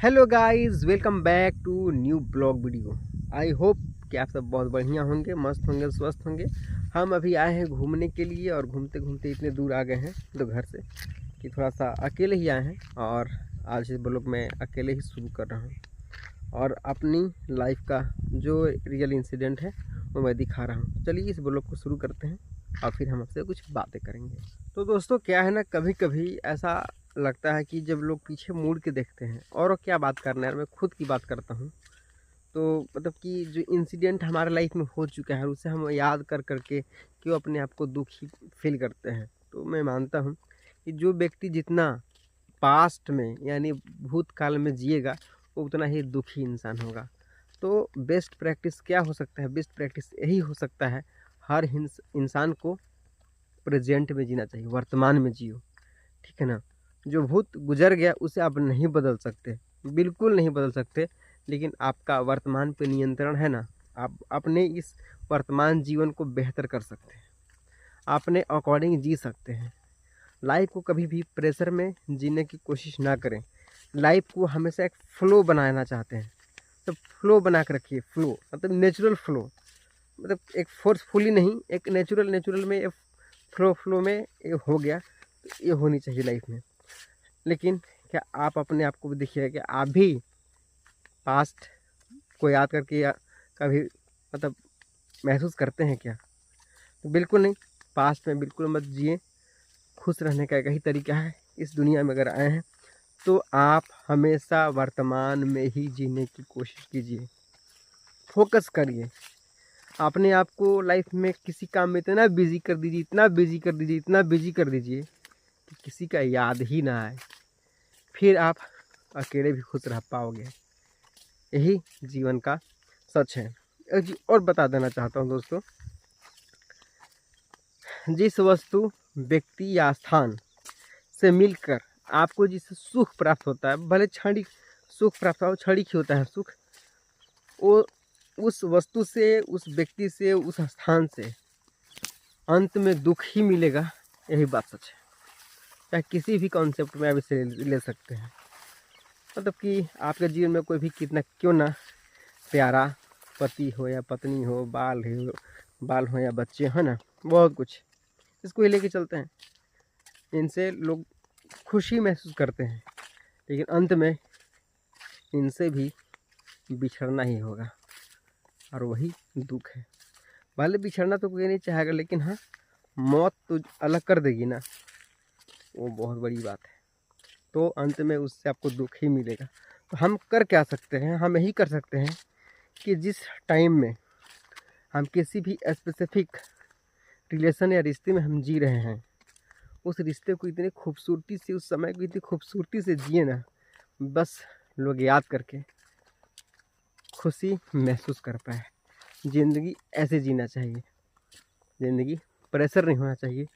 Hello guys, welcome back to new blog video. I hope कि आप सब बहुत बढ़िया होंगे, मस्त होंगे, स्वस्थ होंगे। हम अभी आए हैं घूमने के लिए और घूमते घूमते इतने दूर आ गए हैं तो घर से कि थोड़ा सा अकेले ही आए हैं और आज इस ब्लॉग में अकेले ही शुरू कर रहा हूँ और अपनी लाइफ का जो रियल इंसिडेंट है वो मैं दिखा रहा हूँ। चलिए इस ब्लॉग को शुरू करते हैं और फिर हम आपसे कुछ बातें करेंगे। तो दोस्तों क्या है ना, कभी कभी ऐसा लगता है कि जब लोग पीछे मुड़ के देखते हैं और क्या बात करना है, मैं खुद की बात करता हूँ तो मतलब कि जो इंसिडेंट हमारे लाइफ में हो चुका है उसे हम याद कर करके क्यों अपने आप को दुखी फील करते हैं। तो मैं मानता हूँ कि जो व्यक्ति जितना पास्ट में यानी भूतकाल में जिएगा वो उतना ही दुखी इंसान होगा। तो बेस्ट प्रैक्टिस क्या हो सकता है? बेस्ट प्रैक्टिस यही हो सकता है, हर इंसान को प्रेजेंट में जीना चाहिए, वर्तमान में जियो। ठीक है ना। जो भूत गुजर गया उसे आप नहीं बदल सकते, बिल्कुल नहीं बदल सकते, लेकिन आपका वर्तमान पे नियंत्रण है ना। आप अपने इस वर्तमान जीवन को बेहतर कर सकते हैं, अपने अकॉर्डिंग जी सकते हैं। लाइफ को कभी भी प्रेशर में जीने की कोशिश ना करें। लाइफ को हमेशा एक फ्लो बनाना चाहते हैं तो फ्लो बना के रखिए। फ्लो मतलब नेचुरल फ्लो, मतलब एक फोर्सफुली नहीं, एक नेचुरल नेचुरल में फ्लो फ्लो में ये हो गया तो ये होनी चाहिए लाइफ में। लेकिन क्या आप अपने आप को भी देखिए कि आप भी पास्ट को याद करके या कभी मतलब महसूस करते हैं क्या? तो बिल्कुल नहीं, पास्ट में बिल्कुल मत जिए। खुश रहने का एक ही तरीका है, इस दुनिया में अगर आए हैं तो आप हमेशा वर्तमान में ही जीने की कोशिश कीजिए। फोकस करिए अपने आप को, लाइफ में किसी काम में इतना बिजी कर दीजिए, इतना बिजी कर दीजिए, इतना बिजी कर दीजिए कि किसी का याद ही ना आए। फिर आप अकेले भी खुश रह पाओगे। यही जीवन का सच है। एक चीज़ और बता देना चाहता हूँ दोस्तों, जिस वस्तु, व्यक्ति या स्थान से मिलकर आपको जिससे सुख प्राप्त होता है, भले क्षणिक सुख प्राप्त हो, क्षणिक ही होता है सुख, वो उस वस्तु से, उस व्यक्ति से, उस स्थान से अंत में दुख ही मिलेगा। यही बात सच है। चाहे किसी भी कॉन्सेप्ट में आप इसे ले सकते हैं। मतलब कि आपके जीवन में कोई भी कितना क्यों ना प्यारा पति हो या पत्नी हो, बाल हो या बच्चे, है ना, बहुत कुछ इसको ही लेके चलते हैं। इनसे लोग खुशी महसूस करते हैं, लेकिन अंत में इनसे भी बिछड़ना ही होगा और वही दुख है। भले बिछड़ना तो कोई नहीं चाहेगा, लेकिन हाँ, मौत तो अलग कर देगी ना, वो बहुत बड़ी बात है। तो अंत में उससे आपको दुख ही मिलेगा। तो हम कर क्या सकते हैं? हम यही कर सकते हैं कि जिस टाइम में हम किसी भी स्पेसिफिक रिलेशन या रिश्ते में हम जी रहे हैं, उस रिश्ते को इतनी खूबसूरती से, उस समय को इतनी खूबसूरती से जिए ना, बस लोग याद करके खुशी महसूस कर पाए। ज़िंदगी ऐसे जीना चाहिए, ज़िंदगी प्रेशर नहीं होना चाहिए,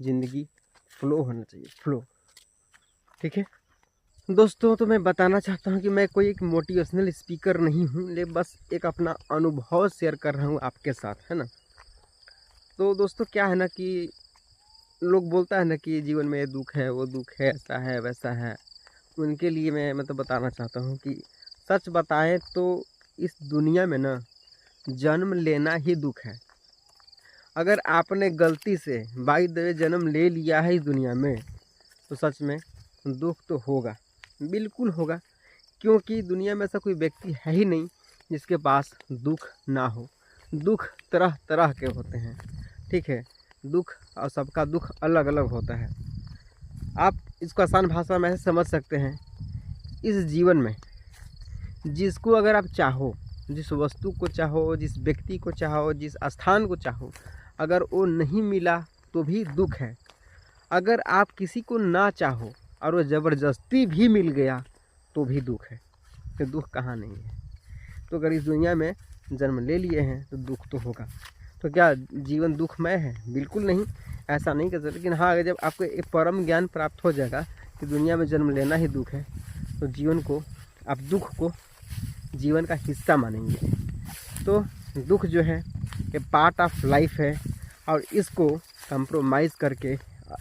ज़िंदगी फ्लो होना चाहिए, फ्लो। ठीक है दोस्तों, तो मैं बताना चाहता हूँ कि मैं कोई एक मोटिवेशनल स्पीकर नहीं हूँ, लेकिन बस एक अपना अनुभव शेयर कर रहा हूँ आपके साथ, है ना। तो दोस्तों क्या है ना कि लोग बोलता है ना कि जीवन में ये दुख है, वो दुख है, ऐसा है, वैसा है। उनके लिए मैं मतलब बताना चाहता हूँ कि सच बताएं तो इस दुनिया में ना जन्म लेना ही दुख है। अगर आपने गलती से बाय द वे जन्म ले लिया है इस दुनिया में तो सच में दुख तो होगा, बिल्कुल होगा। क्योंकि दुनिया में ऐसा कोई व्यक्ति है ही नहीं जिसके पास दुख ना हो। दुख तरह तरह के होते हैं, ठीक है। दुख और सबका दुख अलग अलग होता है। आप इसको आसान भाषा में ऐसे समझ सकते हैं, इस जीवन में जिसको अगर आप चाहो, जिस वस्तु को चाहो, जिस व्यक्ति को चाहो, जिस स्थान को चाहो, अगर वो नहीं मिला तो भी दुख है। अगर आप किसी को ना चाहो और वो ज़बरदस्ती भी मिल गया तो भी दुख है। तो दुख कहाँ नहीं है? तो अगर इस दुनिया में जन्म ले लिए हैं तो दुख तो होगा। तो क्या जीवन दुखमय है? बिल्कुल नहीं, ऐसा नहीं कर सकते। लेकिन हाँ, अगर जब आपको एक परम ज्ञान प्राप्त हो जाएगा कि दुनिया में जन्म लेना ही दुख है, तो जीवन को, आप दुख को जीवन का हिस्सा मानेंगे। तो दुख जो है ये पार्ट ऑफ लाइफ है और इसको कंप्रोमाइज़ करके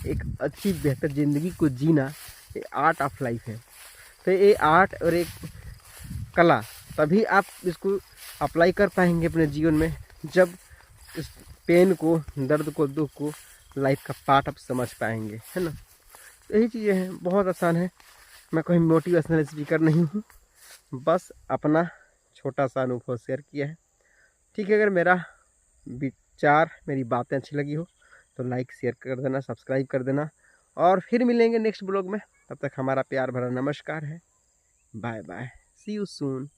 एक अच्छी बेहतर ज़िंदगी को जीना ये आर्ट ऑफ लाइफ है। तो ये आर्ट और एक कला, तभी आप इसको अप्लाई कर पाएंगे अपने जीवन में, जब इस पेन को, दर्द को, दुख को लाइफ का पार्ट आप समझ पाएंगे, है ना। यही चीज़ें हैं, बहुत आसान है। मैं कोई मोटिवेशनल स्पीकर नहीं हूँ, बस अपना छोटा सा अनुभव शेयर किया है। ठीक है, अगर मेरा विचार, मेरी बातें अच्छी लगी हो तो लाइक शेयर कर देना, सब्सक्राइब कर देना, और फिर मिलेंगे नेक्स्ट ब्लॉग में। तब तक हमारा प्यार भरा नमस्कार है। Bye bye, see you soon.